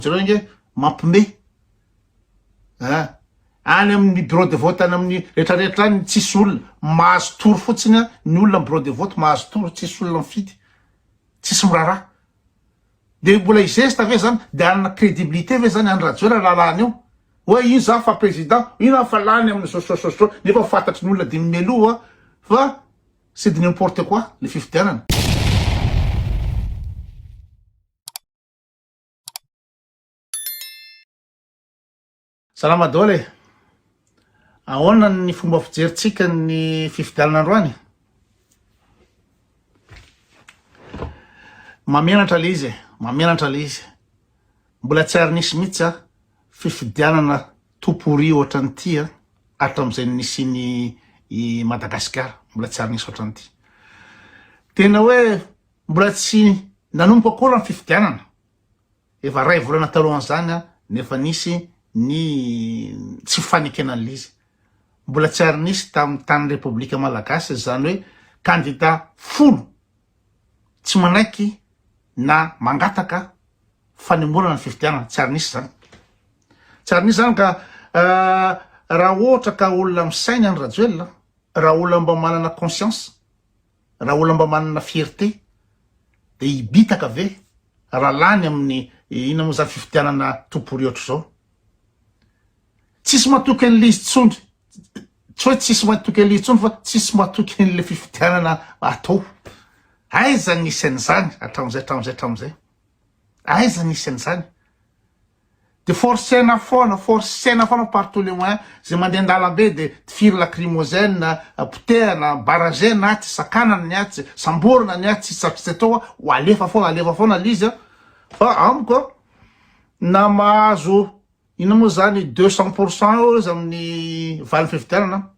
Jerenge mampime. Any amin'ny bureau de vote any amin'ny rehetrarehetra any tsisy olona mahazo tory fotsiny ny olona amin'ny bureau de vote mahazo tory tsisy olona mifidy. Tsisy miraharaha. De mbola igesta ve zany de anana crédibilité ve zany any Rajoelina lalàna io. Hoe io za fa président, io fa lany amin'ny sososososô nefa fantatry ny olona dimy meloa fa c'est de n'importe quoi le fifidianana. Salama daholo. Ahoana ny fomba fijeritsika ny fifidianana androany? Mamenatra le izy, mamenatra le izy. Mbola tsy ary nisy mihitsy fifidianana topory ohatran'ny ity hatram'izay nisy ny Madagasikara. Mbola tsy ary nisy ohatran'ny ity. Tena hoe mbola tsy nanomboka akory ny fifidianana. Efa ray volana talohan'izany nefa nisy ny tsy fanekenan'le izy. Mbola tsy ary nisy tamin'ny tany Repoblika Malagasy zany hoe candidat folo tsy manaiky na mangataka fanemorana ny fifidianana. Tsy ary nisy zany. Tsy ary nisy zany ka raha ohatra ka olona misaina ny Rajoelina, raha olona mba manana conscience, raha olona mba manana fierté, de ibitaka ve raha lany amin'ny ina moa zany fifidianana topory ohatr' zao. Tsisy matoky an'le izy tsondry. Tsy hoe tsisy matoky an'le izy tsondry fa tsisy matoky an'le fifidianana atao. Aiza nisy an'izany hatram'izay. Aiza nisy an'izany. De forcena foana partout le moyens zay mandeha an-dalambe de tifiry lacrymogène, potehana, baragène aty, sakanana ny aty, samborona ny aty, tsy atao ho alefa foana l'izy fa amiko na mahazo ina moa zany 200% eo izy amin'ny valin'ny fifidianana.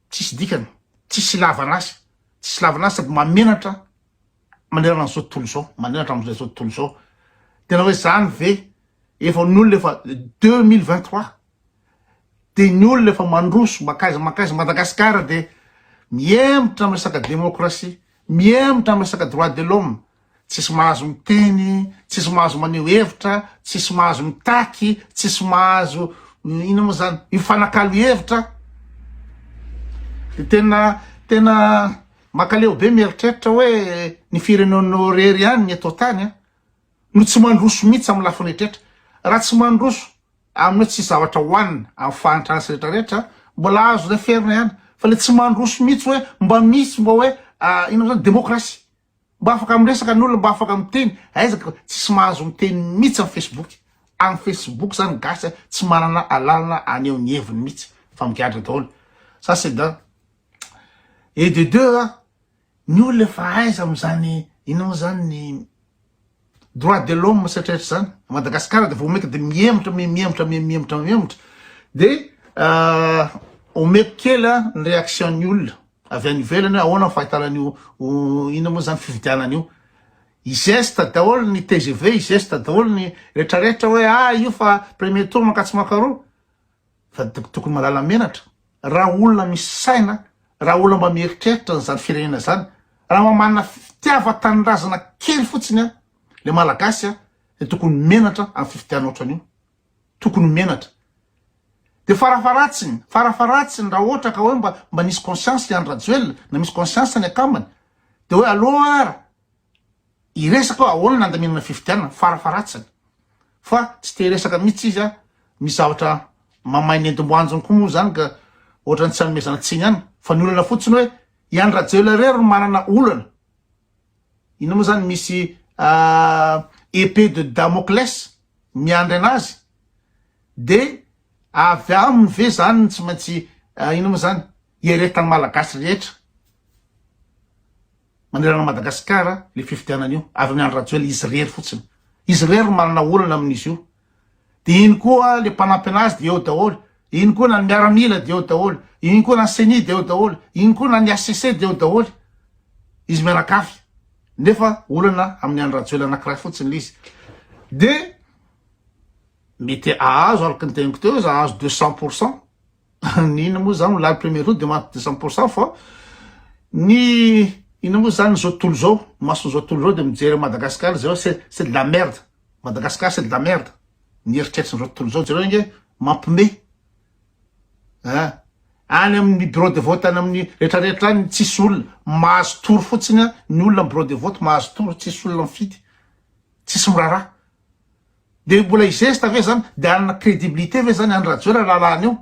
Tsisy dikany, tsisy lavanazy, sady mamenatra manerana an'izao tontolo zao, manerana amin'izao tontolo zao. Tena hoe zany ve efa ny olona efa 2023 de ny olona efa mandroso makaiza Madagasikara de miembotra amin'ny resaka démocratie, miembotra amin'ny resaka droit de l'homme. Tsisy mahazo miteny, tsisy mahazo maneho hevitra, tsisy mahazo mitaky, tsisy mahazo ina moa zany mifanakalo hevitra. Tena makaleo be mieritreritra hoe ny firenenao rery ihany ny eto tany no tsy mandroso mihitsy amin'ny lafiny rehetrrehetra. Raha tsy mandroso amin'ny tsy zavatra hoanina amin'ny fahantrasa rehetrarehetra mbola azo referina ihany, fa le tsy mandroso mihitsy hoe mba misy mba hoe ina moa zany démocratie. Mba afaka miresaka ny olona, mba afaka miteny. Aizaka tsisy mahazo miteny mihitsy amin'ny Facebook. Amin'ny Facebook zany gasy tsy manana alalana aneo ny heviny mihitsy fa mikadra daholo. Ça c'est d'un. Et de deux, ny olona efa aiza amin'izany ina moa zany ny droit de l'homme satretra zany Madagasikara de vao meka de miembotra. De omeko kely ny réaction ny olona avy any ivelany ahoana fahitanan'io ina moa zany fifidianana io. Igesta daholo ny TGV, igesta daholo ny rehetrarehetra hoe io fa premier tour makatsy makaroa. Fa tokony malala menatra. Raha olona misy saina, raha olona mba mieritreritra zany firenena zany, raha manana fitiava-tanindrazana kely fotsiny le malagasy de tokony menatra amin'ny fifidianana ohatran'io. Tokony menatra. De farafaratsiny raha ohatra ka hoe mba nisy conscience ny Rajoelina, na misy conscience ny akamany, de hoe aloha ara iresaka ahoana nandaminana fifidianana, farafaratsiny. Fa tsy te resaka mihitsy izy misy zavatra mamay ny endomboanjony koa moa zany ka ohatrany tsy hanomezana tsiny ihany. Fa ny olana fotsiny hoe i Rajoelina rery no manana olana. Ina moa zany misy épée de Damoclès miandry anazy. De avy aminy ve zany tsy maintsy ina moa zany ieretany malagasy rehetra manerana Madagasikara le fifidianan'io. Avy amin'ny Rajoelina izy rery fotsiny. Izy rery manana olana amin'izy io. De iny koa le mpanampy anazy de eo daholo. Iny koa na ny miaramila de eo daholo. Iny koa na ny CENI de eo daholo. Iny koa na ny ACC de eo daholo. Izy mianakavy. Nefa olana amin'ny Rajoelina anankiray fotsiny le izy. De mety ahazo araky ny teniko teo izy ahazo 200%. Nina moa zany la premier tour de maty 200% fa ny ina moa zany zao tontolo zao, maso zao tontolo zao de mijery Madagasikara zao c'est de la merde. Madagascar c'est de la merde. Ny eritreritry tontolo zao zareo nge mampime. Any amin'ny bureau de vote any amin'ny rehetrarehetra any tsisy olona mahazo tory fotsiny ny olona amin'ny bureau de vote mahazo tory tsisy olona mifidy. Tsisy miraharaha. De mbola izesta ve zany de anana crédibilité ve zany any radio lalàna io.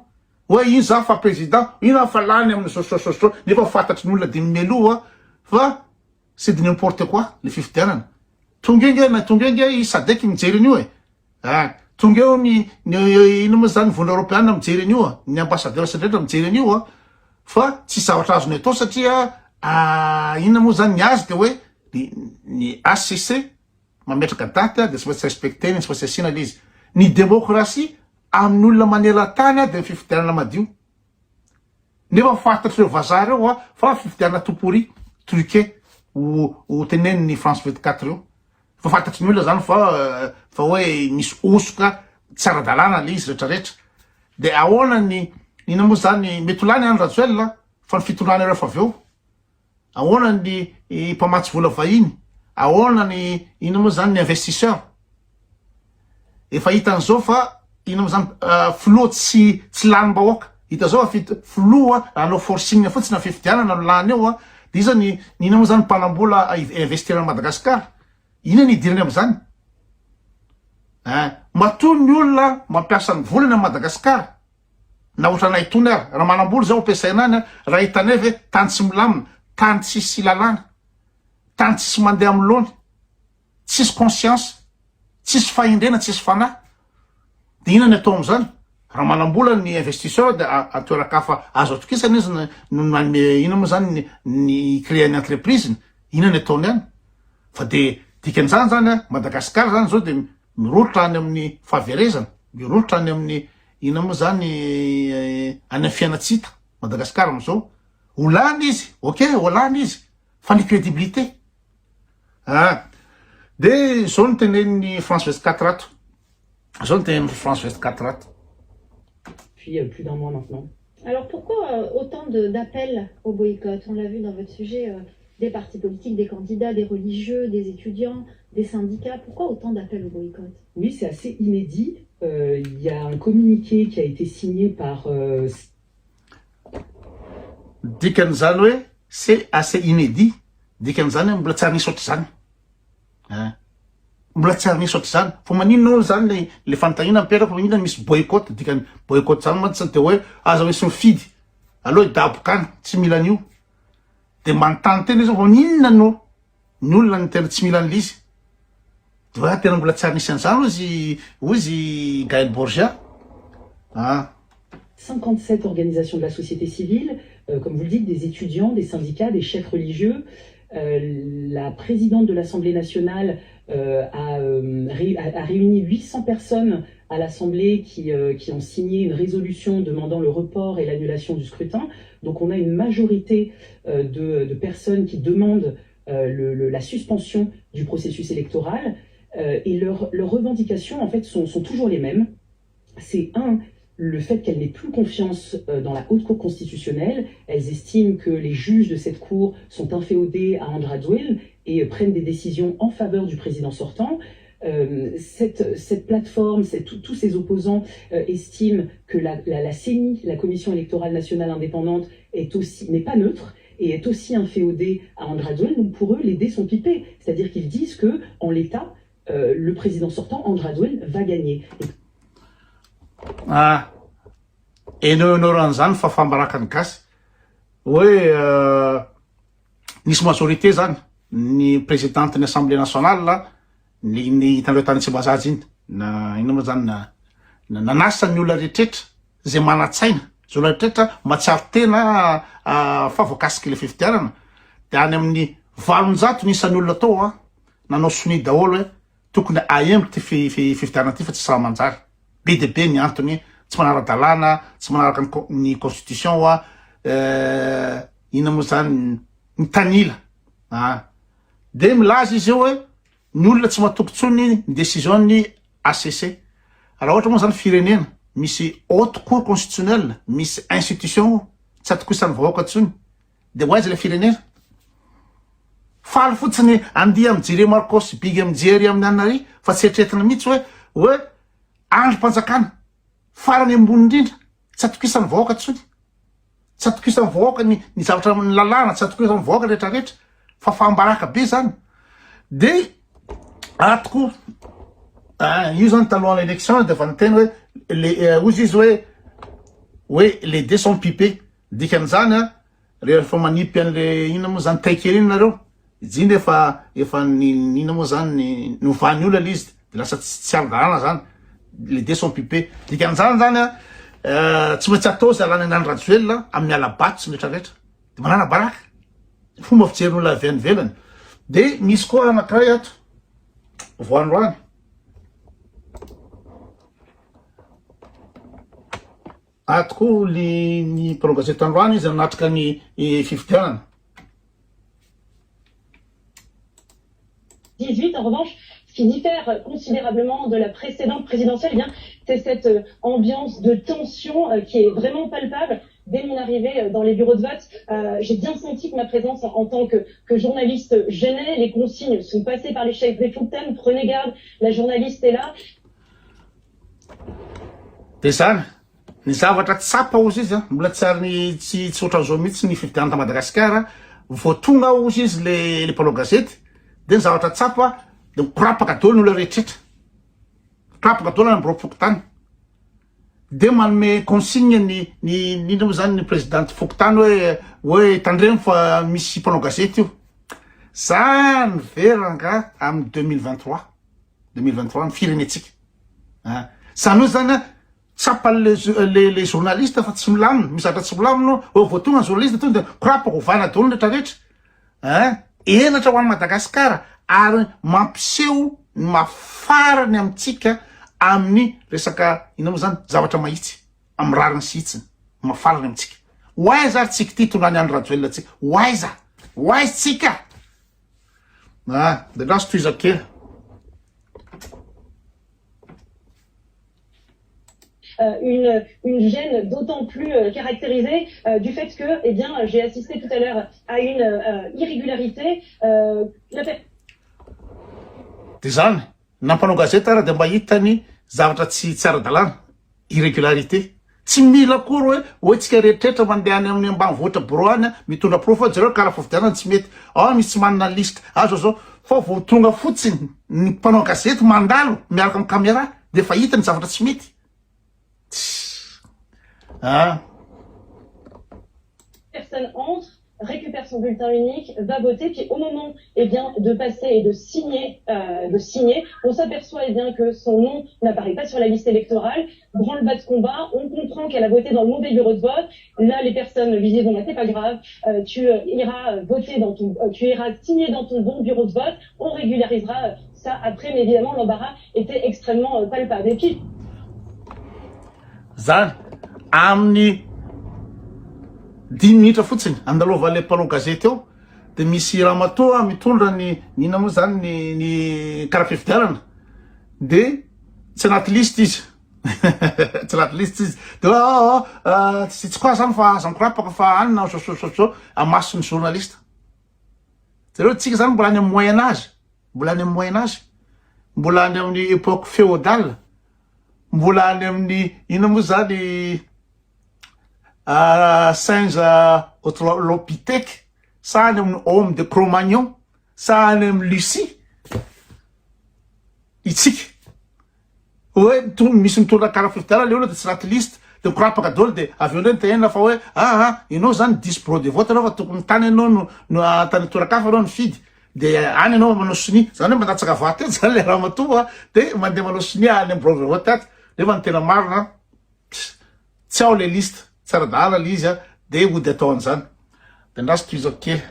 Hoe ino za fa président, ino fa lany amin'ny sososososô nefa fantatry ny olona dimy meloa fa c'est de n'importe quoi le fifidianana. Tonga enge Sadek mijery an'io tonga eo ino moa zany vola européenne mijery an'io ny ambassadeur sedretra mijery an'io fa tsy zavatra azony atao satria ino moa zany ny azy de hoe ny ACC mametraka daty de tsy maintsy respecté ny tsy maintsy asina izy. Ny démocratie amin'ny olona maneran-tany de fifidianana madio. Nefa fantatry reo vazaha reo fa fifidianana topory truqué ho teneniny France 24 reo. Fa fantatry ny olona zany fa hoe misy osoka tsara dalàna le izy rehetrarehetra. De ahoana ny ino moa zany mety lany any Rajoelina fa ny fitondràna ireo fa aveo. Ahoana ny mpamatsy vola vahiny, ahoana ny ino moa zany ny investisseur. Efa hitan'izao fa ino moa zany floa tsy lanim-bahoaka. Hita zao floa anao forcing fotsiny na fifidianana no lany eo de iza ny ino moa zany mpanambola investir à Madagascar. Ina ny idirany am'zany. Matoa ny olona mampiasa ny volany à Madagascar. Na ohatranay tony ary raha manambola zao ampiasaina any raha hitanay ve tany tsy milamina, tany tsisy lalàna, tany tsisy mandeha amin'ny laony, tsisy conscience, tsisy fahendrena, tsisy fanahy. De ina ny atao am'zany? Raha manambola ny investisseur de atoerakafa azo atokisana izy ino moa zany ny créer ny entreprise, ina ny ataony any? Fa de dikan'izany zany Madagascar zany zao de mirolotra any amin'ny fahaverezana, mirolotra any amin'ny ino moa zany any amin'ny fiainatsita Madagascar am'izao. Olany izy, ok, olany izy, fa ny crédibilité. De zao ny teneniny France 24 ato. Zao ny teneniny France 24 ato. Puis plus d'un mois maintenant. Alors pourquoi autant d'appels au boycott? On l'a vu dans votre sujet, des partis politiques, des candidats, des religieux, des étudiants, des syndicats. Pourquoi autant d'appels au boycott? Oui, c'est assez inédit. Il y a un communiqué qui a été signé par... Dikan'izany hoe c'est assez inédit. Dikan'izany hoe mbola tsy ary nisy ohatr'izany. Mbola tsy ary nisy ohatr'izany. Fa maninona zany le fanontaniana mipetraka fa maninona misy boycott. Dikany boycott zany mantsy de hoe aza hoe sy mifidy. Aloha dabokany, tsy mila an'io. De manontany tena izy fa maninona no ny olona ny tena tsy mila an'izy. De hoe tena mbola tsy ary nisy an'izany ozy Gaël Borgia. 57 organisations de la société civile, comme vous le dites, des étudiants, des syndicats, des chefs religieux. La présidente de l'Assemblée nationale a réuni 800 personnes à l'Assemblée qui ont signé une résolution demandant le report et l'annulation du scrutin. Donc on a une majorité de personnes qui demandent la suspension du processus électoral. Et leurs revendications, en fait, sont toujours les mêmes. C'est le fait qu'elles n'aient plus confiance dans la haute cour constitutionnelle. Elles estiment que les juges de cette cour sont inféodés à Andrade et prennent des décisions en faveur du président sortant. Cette plateforme, tous ces opposants estiment que la CENI, la Commission électorale nationale indépendante, n'est pas neutre et est aussi inféodée à Andrade. Donc pour eux, les dés sont pipés. C'est-à-dire qu'ils disent que, en l'état, le président sortant, Andrade, va gagner. Enoran'izany fa fambaraka ny gasy hoe nisy majorité zany ny présidente ny assemblée nationale ny hitan'ireo tany tsy mazazy iny na ino moa zany nanasa ny olona rehetraretra zay manatsaina zay olona rehetraretra matsiaro tena fa voakasiky le fifidianana de any amin'ny 700 nisan'ny olona tao nanao soni daholo hoe tokony aembo ty fifidianana ty fa tsy samanjary. Be de be ny antony tsy manara-dalàna, tsy manaraka ny constitution ino moa zany ny tanila. De milaza izy eo hoe ny olona tsy matokontsony ny décision ny ACC. Raha ohatra moa zany firenena misy haute cour constitutionnelle, misy institution tsy atokisany vahoaka tsony. De hoaiza le firenena? faly fotsiny andia mijery Marcos bigy mijery amin'ny anary fa tsy etretina mihitsy hoe andro mpanjakana farany ambony indrindra tsy atokisan'ny vahoaka tsony tsy atokisan'ny vahoaka ny zavatra ny lalàna tsy atokisan'ny vahoaka rehetrarehetra fa fambaraka be zany de atoko io zany talohan'ny élection de efa niteny hoe ozy izy hoe les dés sont pipés dikan'izany rehefa manipy an'le ina moa zany taikery iny nareo izy efa ina moa zany novany olo izy de lasa tsy arodalana zany les dés sont pipés dikan'izany zany tsy maintsy atao zay alana anany rajoelona amin'ny alabato sy rehetrarehetra de manana baraka fomba fijerin'olona avy any velany de misy koa anankiray ato voandroany atoko ny prolongation androany izy anatrika ny fifidianana. 18, en revanche, ce qui diffère considérablement de la précédente présidentielle, eh bien, c'est cette ambiance de tension qui est vraiment palpable. Dès mon arrivée dans les bureaux de vote, j'ai bien senti que ma présence en tant que journaliste gênait. Les consignes sont passées par les chefs des fontaines. Prenez garde, la journaliste est là. Ny zavatra tsapa ozy izy mbola tsy ary tsy ohatran'izao mihitsy ny fifidianana Madagasikara vao tonga ozy izy le mpanao gazety de ny zavatra tsapa de mikorapaka daholo ny olona rehetrrehetra mikorapaka daholo any ambireo fokotany de manome consigne ny ino moa zany ny présidente fokotany hoe tandremo fa misy mpanao gazety io za niveranga amin'ny 2023 ny firenetsika zany hoe zany tsapa les journalistes fa tsy milamina mizatra tsy milamina vao tonga ny journaliste tonga de korapaka ovana daholo rehetrarehetra enatra ho an'ny Madagasikara ary mampiseho ny mafarany amintsika amin'ny resaka ina moa zany zavatra mahitsy amin'ny rariny sy hitsiny mafarany amintsika hoaiza ary tsika ty tondrany andro rajoelona tsika hoaiza tsika de lasa toizakely une gêne d'autant plus caractérisée du fait que, eh bien, j'ai assisté tout à l'heure à une irrégularité. De zany nampanao gazety ara de mba hitany zavatra tsy ara-dalàna irrégularité tsy mila kory hoe tsika rehetrarehetra mandeha any amin'ny ambanivohitra bureau any mitondra proof fa zareo karaha fifidianana tsy mety misy tsy manana liste zao fa vao tonga fotsiny ny mpanao gazety mandalo miaraka amin'ny caméra de efa hita ny zavatra tsy mety. Personne entre, récupère son bulletin unique, va voter, puis au moment de passer et de signer, on s'aperçoit que son nom n'apparaît pas sur la liste électorale. Branle-bas de combat, on comprend qu'elle a voté dans le mauvais bureau de vote. Là, les personnes lui disent c'est pas grave, tu iras voter tu iras signer dans ton bon bureau de vote, on régularisera ça après, mais évidemment l'embarras était extrêmement palpable. Et puis zany amin'ny 10 minitra fotsiny andalovan'le mpanao gazety eo de misy ramatoa mitondra ny ina moa zany ny karaha fifidianana de tsy anaty liste izy tsy anaty liste izy de tsy koa zany fa aza mikorapaka fa anina so amasony journaliste zareo tsika zany mbola any amin'ny moyen âge mbola any amin'ny époque féodale mbola any amin'ny ina moa zany singe australopithèque sa any amin'ny homme de Cro-Magnon sa any amin'ny Lucie itsika hoe misy mitondra karaha fifidianana le olona de tsy anaty liste de mikorapaka daholo de avy eo ndray nitenena fa hoe ianao zany 10 bureau de vote anao fa tokony tany anao no tany torakafa anao nifidy de any anao manao soni zany hoe mandatsaka vaty zany le ramatoa de mandeha manao soni any amin'ny bureau de vote aty nefa ny tena marina tsy ao le liste tsy ara-dalàna le izy de ody atao an'izany de ndraso toizako kely.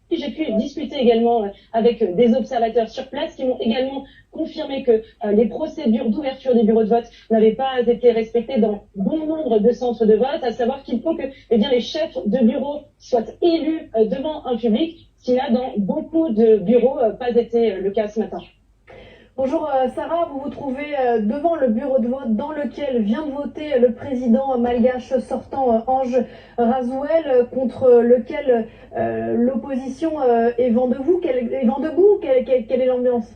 J'ai pu discuter également avec des observateurs sur place qui m'ont également confirmé que les procédures d'ouverture des bureaux de vote n'avaient pas été respectées dans bon nombre de centres de vote, à savoir qu'il faut que les chefs de bureau soient élus devant un public, ce qui n'a dans beaucoup de bureaux pas été le cas ce matin. Bonjour Sarah, vous vous trouvez devant le bureau de vote dans lequel vient de voter le président malgache sortant Ange Razouel, contre lequel l'opposition est vent debout. Quelle est l'ambiance?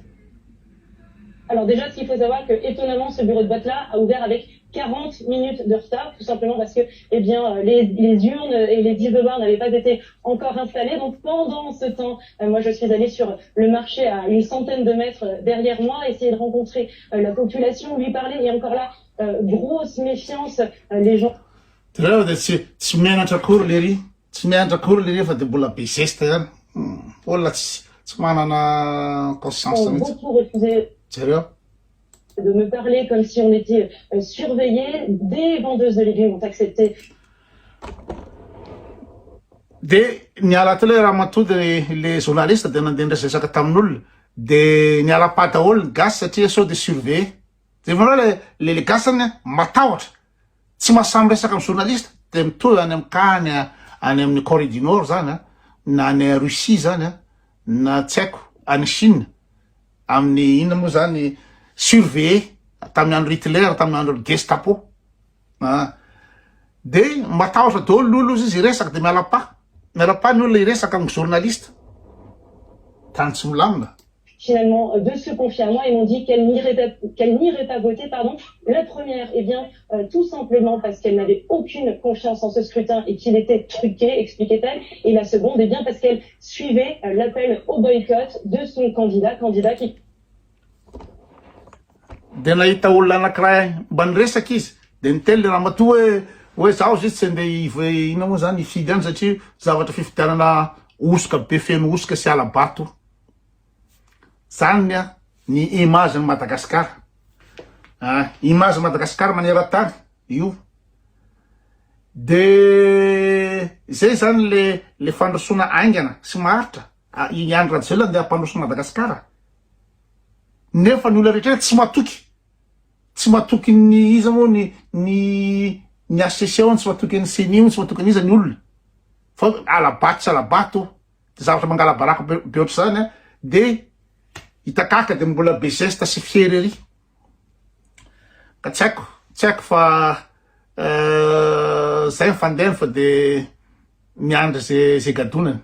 Alors déjà, ce qu'il faut savoir que étonnamment, ce bureau de vote-là a ouvert avec 40 minutes de retard, tout simplement parce que les urnes et les diseurs n'avaient pas été encore installées. Donc pendant ce temps, moi je suis allée sur le marché à une centaine de mètres derrière moi, essayer de rencontrer la population, lui parler, et encore là, grosse méfiance, les gens... tsy mianatra akory lery tsy mianatra akory lery fa de mbola be zesta zany olona tsy manana conscience ont mihitsy beaucoup refusé jereo de me parler comme si on était surveillés. Des vendeuses de légumes ont accepté. de niala teo le raha matody le journaliste de nandeha nirezesaka tamin'olona de niala pa daholo ny gasy satria sao de surveiller de vanao le gasany matahotra tsy mahasamy resaka amin'ny journaliste de mitohy any amin'ny kany any amin'ny Corée du Nord zany na any Russie zany na tsy haiko any Chine amin'ny inona moa zany surveiller tamin'ny andro Hitler tamin'ny andro Gestapo de matahotra daholo l'olo izy iresaka de miala pa ny olona iresaka amin'ny journaliste tany tsy milamina. Finalement de se confier à moi et m'ont dit qu'elle n'irait pas voter, pardon. La première, eh bien, tout simplement parce qu'elle n'avait aucune confiance en ce scrutin et qu'il était truqué, expliquait-elle. Et la seconde, eh bien, parce qu'elle suivait l'appel au boycott de son candidat qui... De nahita olona anankiray mba niresaka izy de niteny le ramatoa hoe zaho izy tsy andeha ina moa zany ifidy any satria zavatra fifidianana osoka be feno osoka sy alabato zany ny image ny Madagasikara image Madagasikara maneran-tany io de zay zany le fandrosoana aingana sy maharitra i Andry Rajoelina andeha hampandroso Madagasikara nefa ny olona rehetra tsy matoky ny iza moa ny ACC tsy matoky ny CNI tsy matoky ny iza ny olona fa alabato de zavatra mangalabaraka be ohatry zany de itakaka de mbola be geste sy fiery ery ka tsy haiko fa zay mifandena fa de miandry zay gadonany